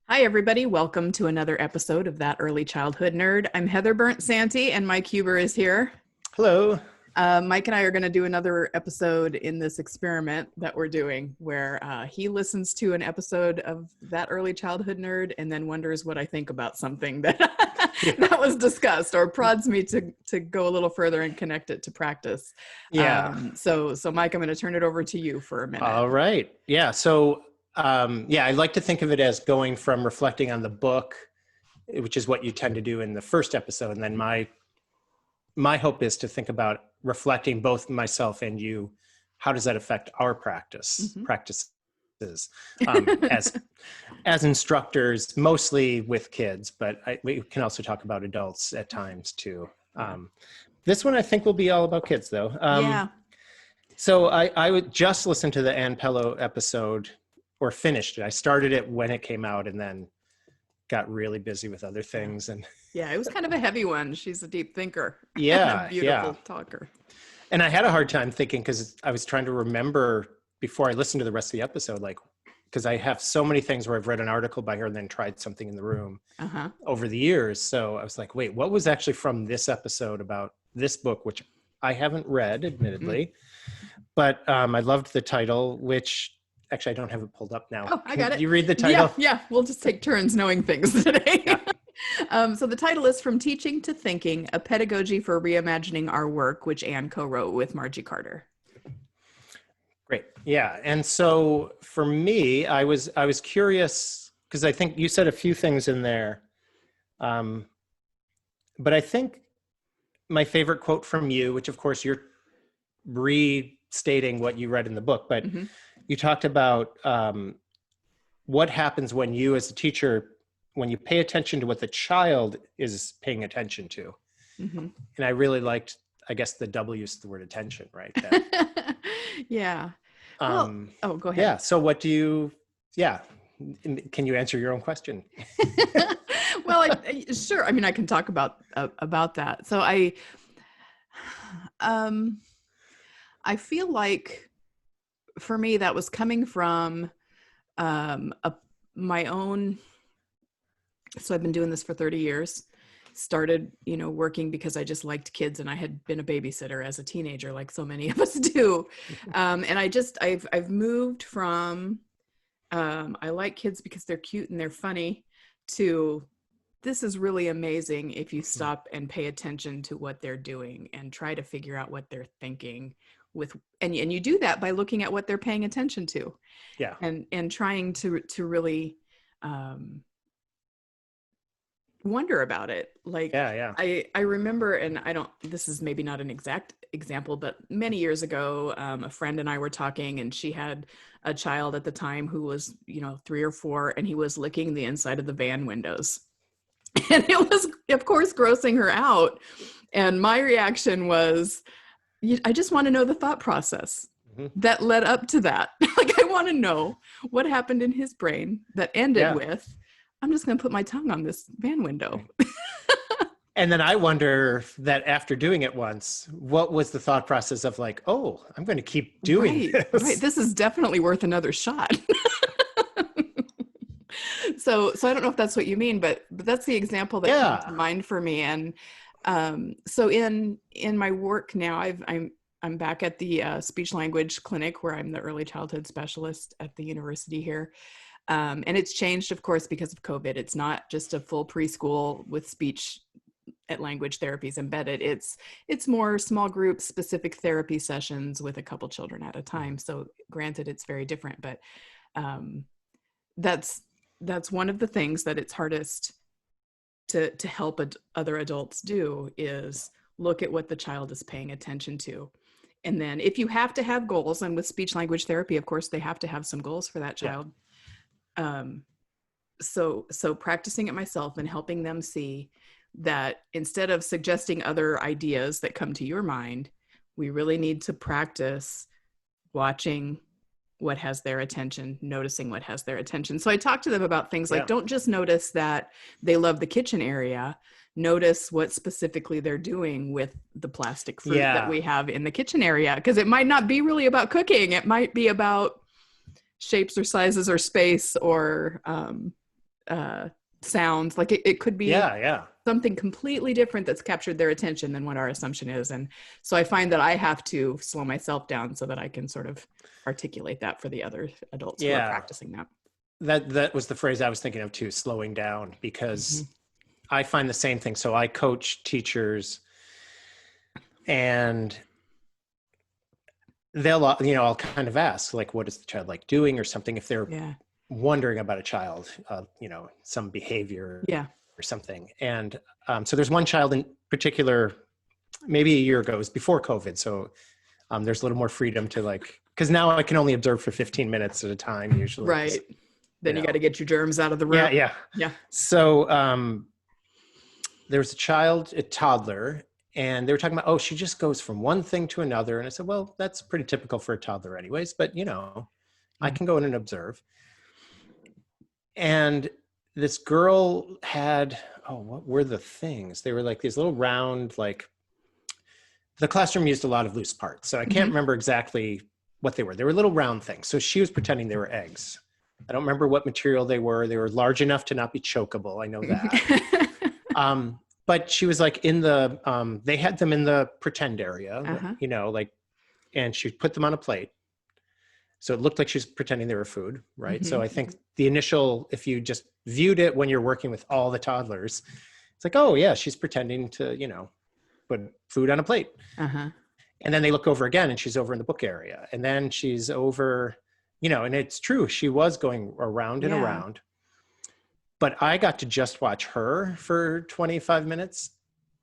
Hi, everybody. Welcome to another episode of That Early Childhood Nerd. I'm Heather Burnt Santee, and Mike Huber is here. Hello. Mike and I are going to do another episode in this experiment that we're doing where he listens to an episode of That Early Childhood Nerd and then wonders what I think about something that that was discussed, or prods me to go a little further and connect it to practice. Yeah. So Mike, I'm going to turn it over to you for a minute. All right. Yeah. So, I like to think of it as going from reflecting on the book, which is what you tend to do in the first episode. And then my hope is to think about reflecting both myself and you. How does that affect our practices as instructors, mostly with kids, but we can also talk about adults at times too. This one I think will be all about kids though. Yeah. So I would just listen to the Ann Pelo episode, or finished it. I started it when it came out and then got really busy with other things. And yeah, it was kind of a heavy one. She's a deep thinker. Yeah. Beautiful talker. And I had a hard time thinking because I was trying to remember before I listened to the rest of the episode, like, because I have so many things where I've read an article by her and then tried something in the room over the years. So I was like, wait, what was actually from this episode about this book, which I haven't read, admittedly, but I loved the title, which actually I don't have it pulled up now. Oh, I got it. You read the title? Yeah. We'll just take turns knowing things today. Yeah. So the title is From Teaching to Thinking, A Pedagogy for Reimagining Our Work, which Ann co-wrote with Margie Carter. Great. Yeah. And so for me, I was curious because I think you said a few things in there. But I think my favorite quote from you, which of course you're restating what you read in the book, but you talked about what happens when you as a teacher, when you pay attention to what the child is paying attention to. And I really liked, I guess the W is the word attention, right? That, yeah. Well, go ahead. Yeah. So can you answer your own question? Well, sure. I mean, I can talk about that. So I feel like for me, that was coming from my own. So I've been doing this for 30 years. Started, working because I just liked kids, and I had been a babysitter as a teenager, like so many of us do. And I've moved from I like kids because they're cute and they're funny to this is really amazing if you stop and pay attention to what they're doing and try to figure out what they're thinking and you do that by looking at what they're paying attention to. Yeah. And trying to really wonder about it. Like, I remember, and this is maybe not an exact example, but many years ago, a friend and I were talking, and she had a child at the time who was, 3 or 4, and he was licking the inside of the van windows. And it was, of course, grossing her out. And my reaction was, I just want to know the thought process that led up to that. Like, I want to know what happened in his brain that ended with, I'm just going to put my tongue on this van window. And then I wonder that after doing it once, what was the thought process of like, oh, I'm going to keep doing this. Right. This is definitely worth another shot. So I don't know if that's what you mean, but that's the example that came to mind for me. And so in my work now, I'm back at the speech language clinic where I'm the early childhood specialist at the university here. And it's changed, of course, because of COVID. It's not just a full preschool with speech and language therapies embedded. It's more small group specific therapy sessions with a couple children at a time. So granted, it's very different, but that's one of the things that it's hardest to help other adults do is look at what the child is paying attention to. And then if you have to have goals, and with speech language therapy, of course, they have to have some goals for that child. So practicing it myself and helping them see that instead of suggesting other ideas that come to your mind, we really need to practice watching what has their attention, noticing what has their attention. So I talk to them about things like, don't just notice that they love the kitchen area, notice what specifically they're doing with the plastic fruit that we have in the kitchen area. Because it might not be really about cooking. It might be about shapes or sizes or space or sounds. Like it could be something completely different that's captured their attention than what our assumption is. And so I find that I have to slow myself down so that I can sort of articulate that for the other adults who are practicing that. That was the phrase I was thinking of too, slowing down, because I find the same thing. So I coach teachers, and they'll, you know, I'll kind of ask, like, what is the child like doing or something, if they're wondering about a child, you know, some behavior or something. And so there's one child in particular, maybe a year ago, it was before COVID. So there's a little more freedom to, like, because now I can only observe for 15 minutes at a time usually. Right. Then you got to get your germs out of the room. Yeah. So there was a toddler, and they were talking about, oh, she just goes from one thing to another. And I said, well, that's pretty typical for a toddler anyways, but, you know, I can go in and observe. And this girl had, what were the things? They were like these little round, like, the classroom used a lot of loose parts. So I can't remember exactly what they were. They were little round things. So she was pretending they were eggs. I don't remember what material they were. They were large enough to not be chokeable. I know that. But she was like in the, they had them in the pretend area, you know, like, and she put them on a plate. So it looked like she was pretending they were food, right? So I think the initial, if you just viewed it when you're working with all the toddlers, it's like, oh yeah, she's pretending to, you know, put food on a plate. And then they look over again, and she's over in the book area. And then she's over, you know, and it's true, she was going around and around. But I got to just watch her for 25 minutes.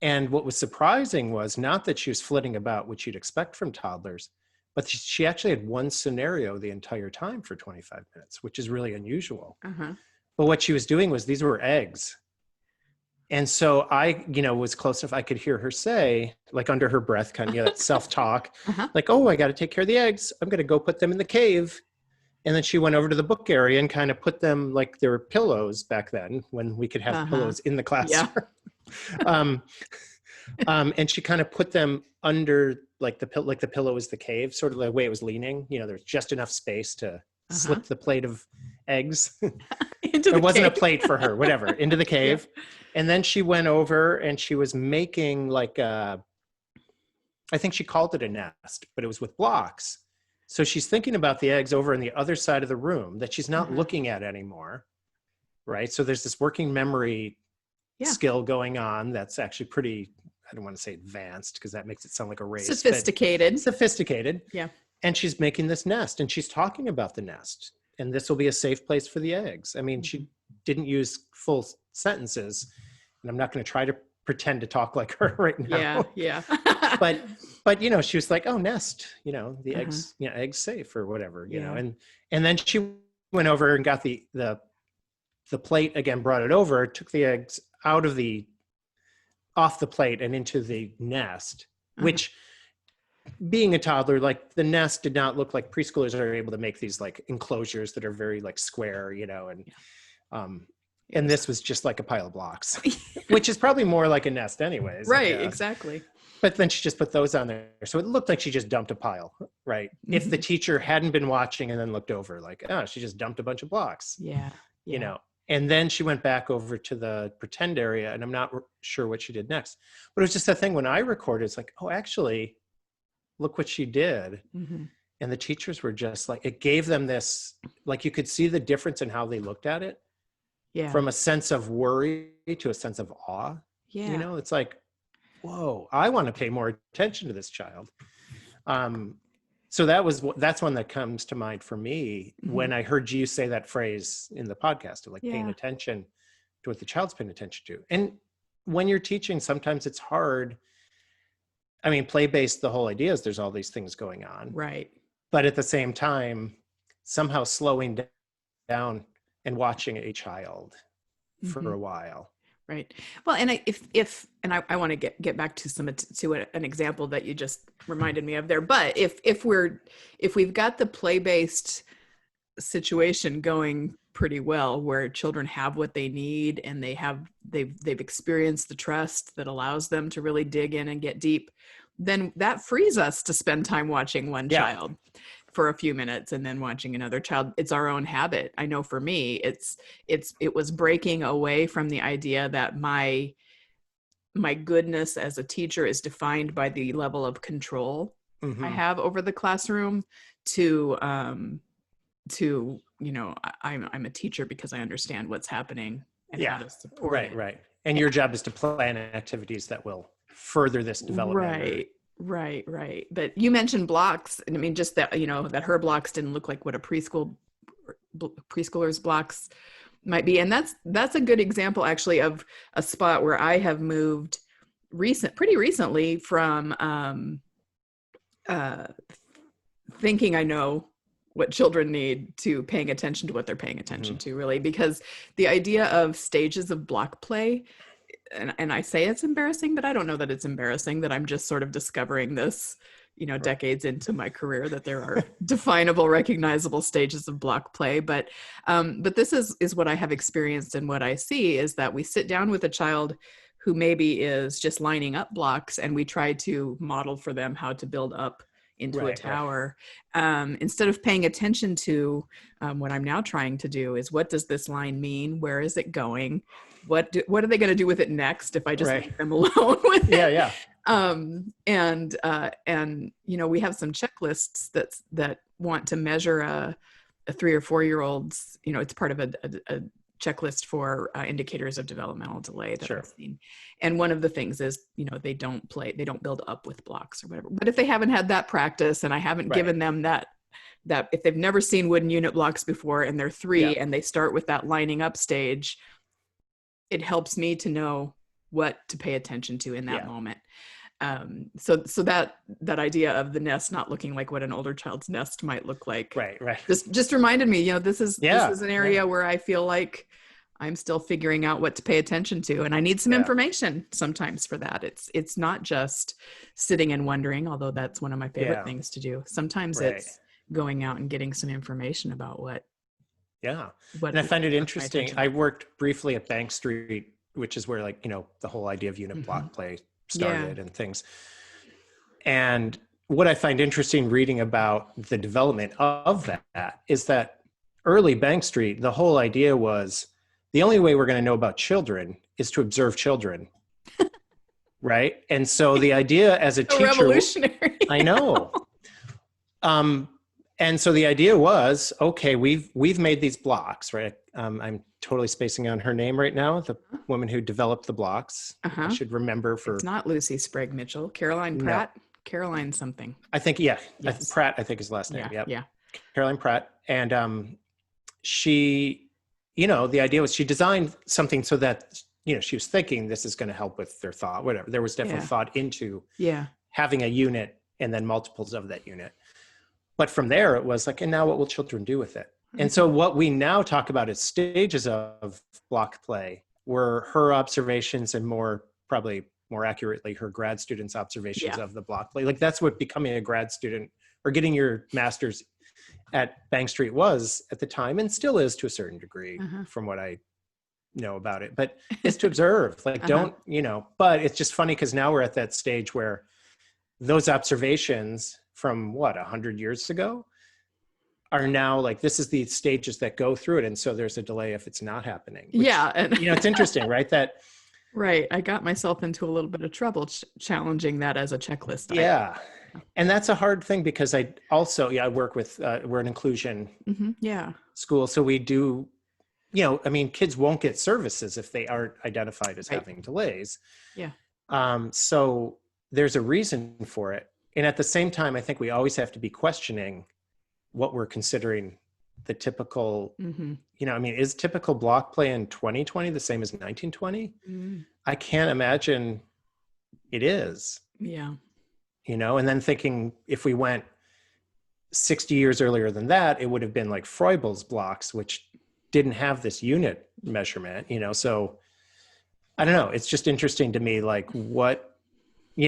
And what was surprising was not that she was flitting about, which you'd expect from toddlers, but she actually had one scenario the entire time for 25 minutes, which is really unusual. But what she was doing was, these were eggs. And so I, you know, was close enough, I could hear her say, like under her breath, kind of, you know, that self-talk, like, oh, I got to take care of the eggs. I'm going to go put them in the cave. And then she went over to the book area and kind of put them, like, there were pillows back then when we could have pillows in the classroom. And she kind of put them under, like, the pillow is the cave, sort of the way it was leaning. You know, there's just enough space to slip the plate of eggs. It wasn't cave. A plate for her, whatever, into the cave. And then she went over and she was making like I think she called it a nest, but it was with blocks. So she's thinking about the eggs over on the other side of the room that she's not looking at anymore, right? So there's this working memory skill going on that's actually pretty, I don't want to say advanced because that makes it sound like a race. Sophisticated. Yeah. And she's making this nest, and she's talking about the nest, and this will be a safe place for the eggs. I mean, she didn't use full sentences, and I'm not going to try to pretend to talk like her right now. But you know, she was like, oh, nest, you know, the eggs, you know, eggs safe or whatever, you know, and then she went over and got the plate again, brought it over, took the eggs off the plate and into the nest, which, being a toddler, like, the nest did not look like preschoolers are able to make these like enclosures that are very like square, you know, and this was just like a pile of blocks, which is probably more like a nest anyways. Right, exactly. But then she just put those on there. So it looked like she just dumped a pile, right? If the teacher hadn't been watching and then looked over, like, oh, she just dumped a bunch of blocks. You know, and then she went back over to the pretend area, and I'm not sure what she did next. But it was just that thing when I recorded, it's like, oh, actually, look what she did. And the teachers were just like, it gave them this, like, you could see the difference in how they looked at it. From a sense of worry to a sense of awe. You know, it's like, whoa, I want to pay more attention to this child. So that's one that comes to mind for me when I heard you say that phrase in the podcast of like paying attention to what the child's paying attention to. And when you're teaching, sometimes it's hard. I mean, play-based, the whole idea is there's all these things going on. Right. But at the same time, somehow slowing down and watching a child for a while. Right. Well, and I want to get back to an example that you just reminded me of there. But if we've got the play-based situation going pretty well, where children have what they need and they've experienced the trust that allows them to really dig in and get deep, then that frees us to spend time watching one child. for a few minutes and then watching another child. It's our own habit. I know for me, it was breaking away from the idea that my goodness as a teacher is defined by the level of control I have over the classroom to I'm a teacher because I understand what's happening and how to support it. Right. And your job is to plan activities that will further this development. Right. But you mentioned blocks, and I mean, just that, that her blocks didn't look like what a preschooler's blocks might be. And that's a good example actually of a spot where I have moved pretty recently from thinking I know what children need to paying attention to what they're paying attention to, really, because the idea of stages of block play, and I say it's embarrassing, but I don't know that it's embarrassing, that I'm just sort of discovering this, decades into my career, that there are definable, recognizable stages of block play. But this is what I have experienced, and what I see is that we sit down with a child who maybe is just lining up blocks, and we try to model for them how to build up into a tower. Instead of paying attention to what I'm now trying to do is, what does this line mean? Where is it going? What are they going to do with it next if I just leave them alone with it? Yeah. And we have some checklists that want to measure a 3 or 4 year old's, it's part of a checklist for indicators of developmental delay that I've seen. And one of the things is, they don't build up with blocks or whatever. But if they haven't had that practice, and I haven't given them that if they've never seen wooden unit blocks before and they're 3 and they start with that lining up stage, it helps me to know what to pay attention to in that moment. So that idea of the nest not looking like what an older child's nest might look like, right, just reminded me, this is an area where I feel like I'm still figuring out what to pay attention to, and I need some information sometimes for that. It's not just sitting and wondering, although that's one of my favorite things to do. Sometimes it's going out and getting some information about what. And I find it interesting. I worked briefly at Bank Street, which is where the whole idea of unit block play started and things. And what I find interesting reading about the development of that is that early Bank Street, the whole idea was the only way we're going to know about children is to observe children. Right. And so the idea as a teacher, revolutionary. I know. And so the idea was, okay, we've made these blocks, right? I'm totally spacing on her name right now, the woman who developed the blocks. I should remember It's not Lucy Sprague Mitchell, Caroline Pratt, no. Caroline something. I think, Pratt, I think is last name. Yeah. Caroline Pratt. And she, the idea was she designed something so that, she was thinking this is going to help with their thought, whatever. There was definitely thought into having a unit and then multiples of that unit. But from there, it was like, and now what will children do with it? And so what we now talk about as stages of block play were her observations, and probably more accurately, her grad students' observations of the block play. Like, that's what becoming a grad student or getting your master's at Bank Street was at the time, and still is to a certain degree from what I know about it. But it's to observe, like, don't, but it's just funny because now we're at that stage where those observations from 100 years ago are now like, this is the stages that go through it. And so there's a delay if it's not happening. Which, and it's interesting, right? Right. I got myself into a little bit of trouble challenging that as a checklist. And that's a hard thing because I also, I work with, we're an inclusion school. So we do, kids won't get services if they aren't identified as having delays. So there's a reason for it. And at the same time, I think we always have to be questioning what we're considering the typical, is typical block play in 2020 the same as 1920? I can't imagine it is. And then thinking if we went 60 years earlier than that, it would have been like Froebel's blocks, which didn't have this unit measurement, so I don't know. It's just interesting to me, like what, we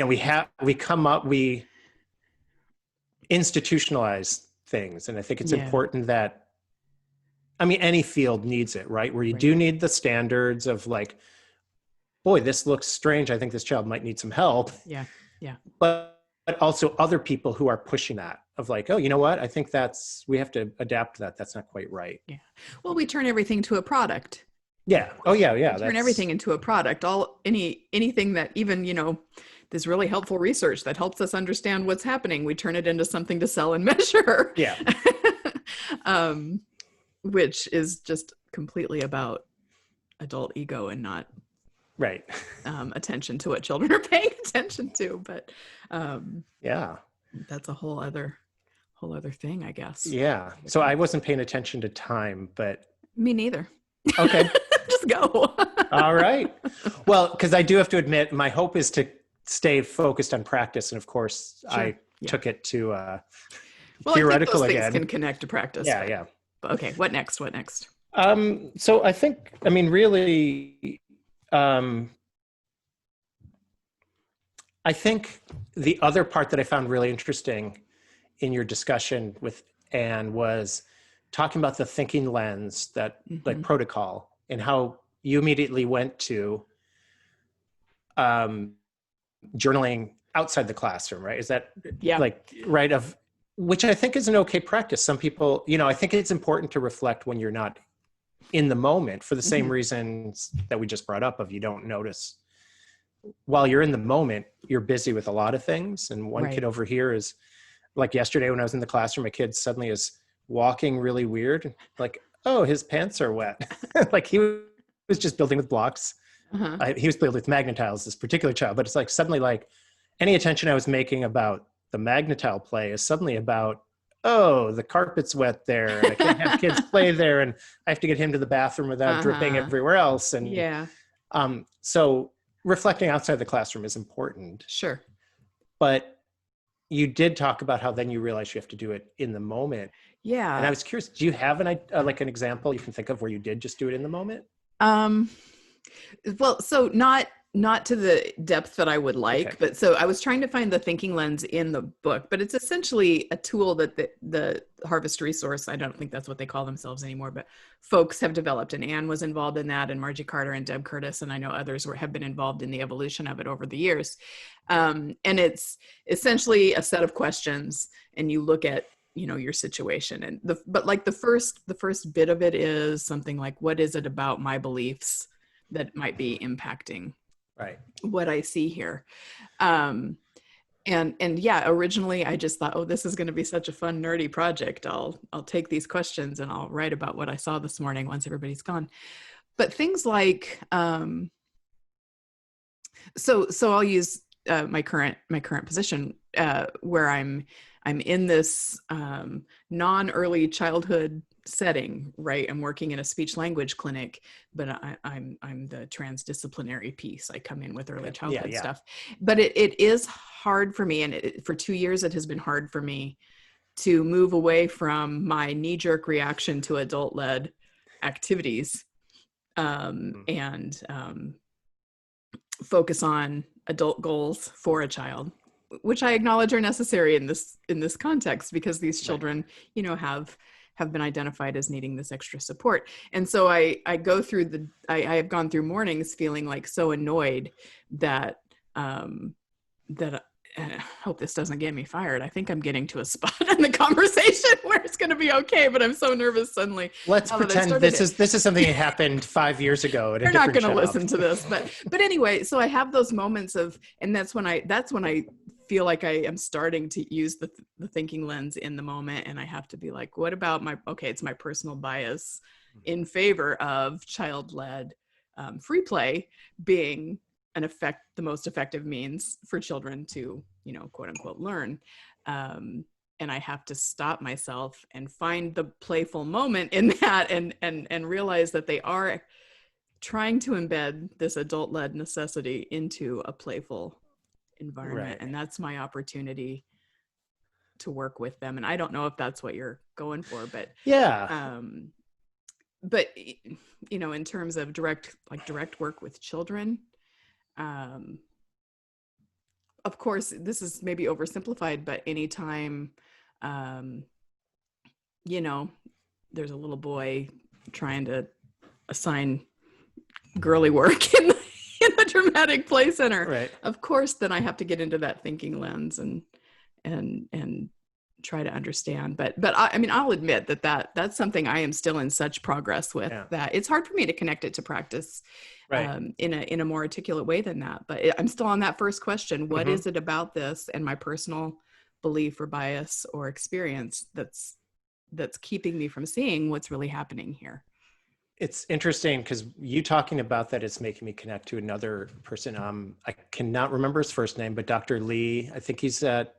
institutionalize things. And I think it's important that, any field needs it, right? Where you do need the standards of like, boy, this looks strange. I think this child might need some help. Yeah. But but also other people who are pushing that of like, oh, you know what? I think we have to adapt to that. That's not quite right. Yeah. Well, we turn everything to a product. Yeah. Oh yeah. Yeah. Turn everything into a product. Anything that even, this really helpful research that helps us understand what's happening, we turn it into something to sell and measure. Yeah. Which is just completely about adult ego and not right. Attention to what children are paying attention to. But yeah, that's a whole other thing, I guess. Yeah. So I wasn't paying attention to time, but me neither. Okay. Just go. All right. Well, because I do have to admit, my hope is to stay focused on practice. And of course, sure. I took it to theoretical I think those again. Things can connect to practice. Yeah, yeah. But okay, what next? So I think, really, I think the other part that I found really interesting in your discussion with Ann was talking about the thinking lens, that like protocol, and how you immediately went to journaling outside the classroom, right? Is that right? Which I think is an okay practice. Some people, I think it's important to reflect when you're not in the moment for the same reasons that we just brought up of you don't notice. While you're in the moment, you're busy with a lot of things. And one kid over here is like yesterday when I was in the classroom, a kid suddenly is walking really weird. Like, oh, his pants are wet. Like he was just building with blocks. He was building with magnetiles, this particular child, but it's like suddenly like any attention I was making about the magnetile play is suddenly about, oh, the carpet's wet there. And I can't have kids play there. And I have to get him to the bathroom without dripping everywhere else. And so reflecting outside the classroom is important. Sure. But you did talk about how then you realize you have to do it in the moment. Yeah. And I was curious, do you have an example you can think of where you did just do it in the moment? Well, so not to the depth that I would like, but so I was trying to find the thinking lens in the book, but it's essentially a tool that the Harvest Resource, I don't think that's what they call themselves anymore, but folks have developed, and Ann was involved in that, and Margie Carter and Deb Curtis, and I know others have been involved in the evolution of it over the years. And it's essentially a set of questions, and you look at, your situation. And the first bit of it is something like, what is it about my beliefs that might be impacting what I see here? And originally I just thought, oh, this is going to be such a fun, nerdy project. I'll take these questions and I'll write about what I saw this morning once everybody's gone. But things like, so I'll use my current position where I'm in this non-early childhood setting, right? I'm working in a speech language clinic, but I'm the transdisciplinary piece. I come in with early childhood stuff, but it is hard for me. And for 2 years, it has been hard for me to move away from my knee-jerk reaction to adult-led activities and focus on adult goals for a child, which I acknowledge are necessary in this context, because these children, have been identified as needing this extra support. And so I have gone through mornings feeling like so annoyed that I hope this doesn't get me fired. I think I'm getting to a spot in the conversation where it's going to be okay, but I'm so nervous suddenly. Let's pretend this is something that happened 5 years ago. They're not going to listen to this, but anyway, so I have those moments of, and that's when I feel like I am starting to use the thinking lens in the moment, and I have to be like, what about it's my personal bias in favor of child-led free play being the most effective means for children to, quote unquote, learn. And I have to stop myself and find the playful moment in that and realize that they are trying to embed this adult-led necessity into a playful environment. Right. And that's my opportunity to work with them. And I don't know if that's what you're going for, but but in terms of direct work with children, of course, this is maybe oversimplified, but anytime, there's a little boy trying to assign girly work in the dramatic play center, of course, then I have to get into that thinking lens and and try to understand. But I mean, I'll admit that's something I am still in such progress with, that it's hard for me to connect it to practice in a more articulate way than that. But I'm still on that first question. What is it about this and my personal belief or bias or experience that's keeping me from seeing what's really happening here? It's interesting because you talking about that is making me connect to another person. I cannot remember his first name, but Dr. Lee, I think he's at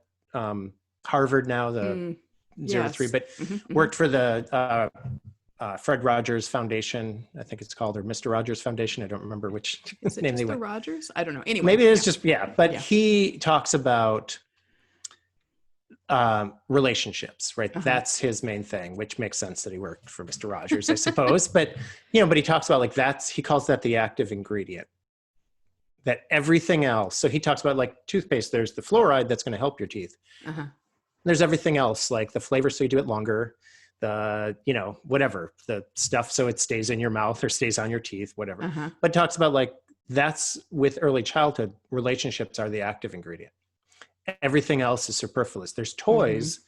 Harvard now, the 03, but worked for the Fred Rogers Foundation, I think it's called, or Mr. Rogers Foundation. I don't remember which name they went. Rogers? I don't know. Anyway, maybe it's just but he talks about relationships, right? That's his main thing, which makes sense that he worked for Mr. Rogers, I suppose. But but he talks about he calls that the active ingredient. That everything else. So he talks about like toothpaste. There's the fluoride that's going to help your teeth. There's everything else, like the flavor so you do it longer, the whatever, the stuff so it stays in your mouth or stays on your teeth, whatever. But talks about like that's with early childhood. Relationships are the active ingredient. Everything else is superfluous. There's toys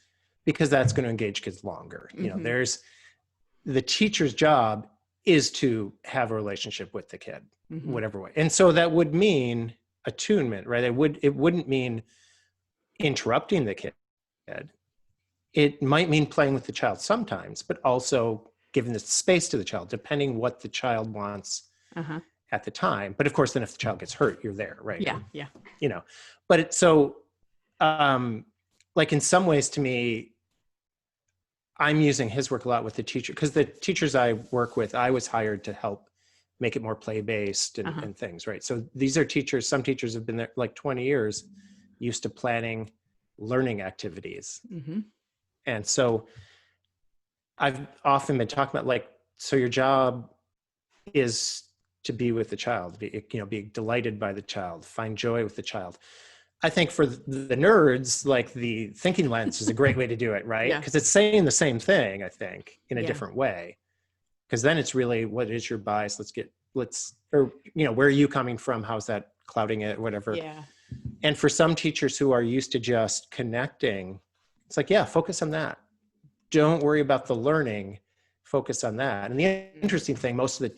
because that's going to engage kids longer. There's the teacher's job is to have a relationship with the kid, whatever way. And so that would mean attunement, right? It wouldn't mean interrupting the kid. It might mean playing with the child sometimes, but also giving the space to the child, depending what the child wants at the time. But of course, then if the child gets hurt, you're there, right? Yeah. But it's so, like in some ways to me, I'm using his work a lot with the teacher, because the teachers I work with, I was hired to help make it more play-based and things, right? So these are teachers, some teachers have been there like 20 years, used to planning learning activities. And so I've often been talking about like, so your job is to be with the child, be delighted by the child, find joy with the child. I think for the nerds, like the thinking lens is a great way to do it, right? Because it's saying the same thing, I think, in a different way. Because then it's really, what is your bias? Or where are you coming from? How's that clouding it, whatever. Yeah. And for some teachers who are used to just connecting, it's like, focus on that. Don't worry about the learning, focus on that. And the interesting thing, most of the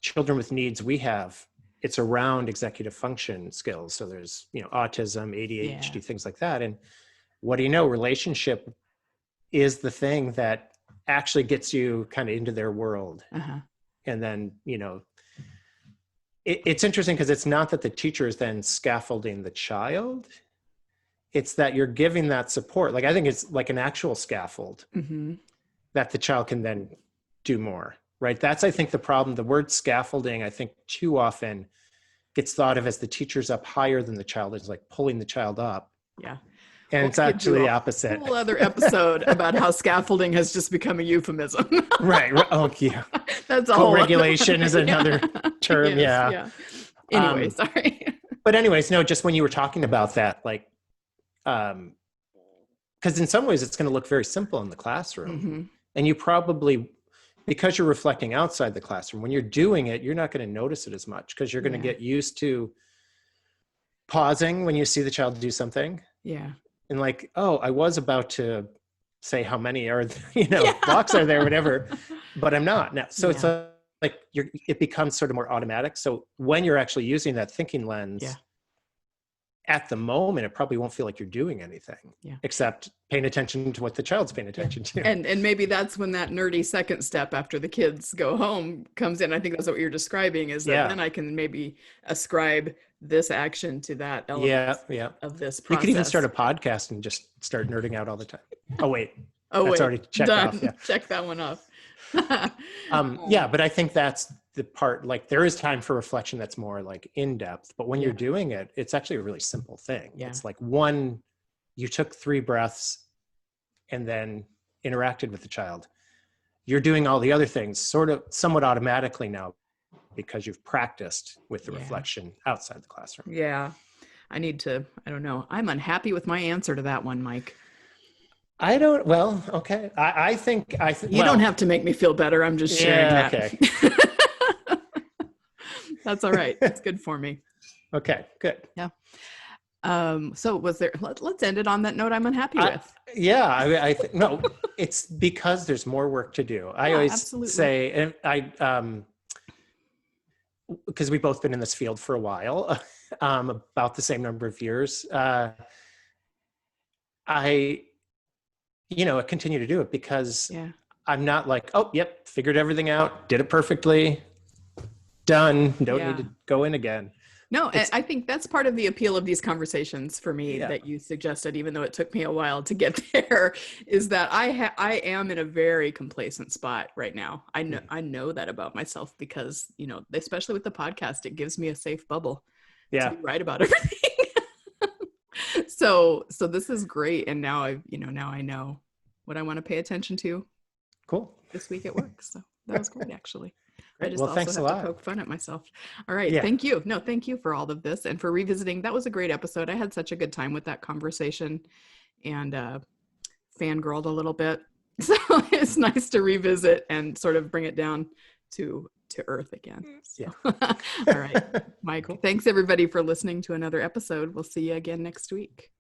children with needs we have, it's around executive function skills. So there's, autism, ADHD, things like that. And what do you know? Relationship is the thing that actually gets you kind of into their world. And then, it's interesting because it's not that the teacher is then scaffolding the child. It's that you're giving that support. Like, I think it's like an actual scaffold that the child can then do more. Right. That's, I think, the problem. The word scaffolding, I think, too often gets thought of as the teacher's up higher than the child, is like pulling the child up. Yeah. And it's actually the opposite. A whole other episode about how scaffolding has just become a euphemism. Right. Oh, yeah. That's a co-regulation is another term. Yes, Anyway, sorry. But anyways, no, just when you were talking about that, like, because in some ways it's going to look very simple in the classroom. And you probably, because you're reflecting outside the classroom, when you're doing it, you're not going to notice it as much because you're going to get used to pausing when you see the child do something. Yeah. And like, oh, I was about to say how many are, blocks are there, whatever, but I'm not now. So it's like it becomes sort of more automatic. So when you're actually using that thinking lens, at the moment, it probably won't feel like you're doing anything except paying attention to what the child's paying attention to. And maybe that's when that nerdy second step after the kids go home comes in. I think that's what you're describing, is that then I can maybe ascribe this action to that element of this process. You could even start a podcast and just start nerding out all the time. That's already checked off. Yeah. Check that one off. But I think that's the part, like there is time for reflection that's more like in depth, but when you're doing it, it's actually a really simple thing. It's like you took 3 breaths and then interacted with the child. You're doing all the other things sort of somewhat automatically now because you've practiced with the reflection outside the classroom. Yeah. I don't know. I'm unhappy with my answer to that one, Mike. Okay. I think you don't have to make me feel better. I'm just sharing that. Okay. That's all right. It's good for me. Okay, good. Yeah. So let's end it on that note I'm unhappy with. Yeah, I think, no, it's because there's more work to do. I always absolutely say, and because we've both been in this field for a while, about the same number of years, I continue to do it because I'm not like, oh, yep, figured everything out, did it perfectly, done, don't need to go in again. No, I think that's part of the appeal of these conversations for me that you suggested, even though it took me a while to get there, is that I am in a very complacent spot right now. I know that about myself because, especially with the podcast, it gives me a safe bubble to be right about everything. So this is great. And now I know what I want to pay attention to. Cool. This week at work. So that was great, actually. Great. I just also have to poke fun at myself. All right. Yeah. Thank you. No, thank you for all of this and for revisiting. That was a great episode. I had such a good time with that conversation and fangirled a little bit. So it's nice to revisit and sort of bring it down to earth again. So. Yeah. All right. Mike, thanks everybody for listening to another episode. We'll see you again next week.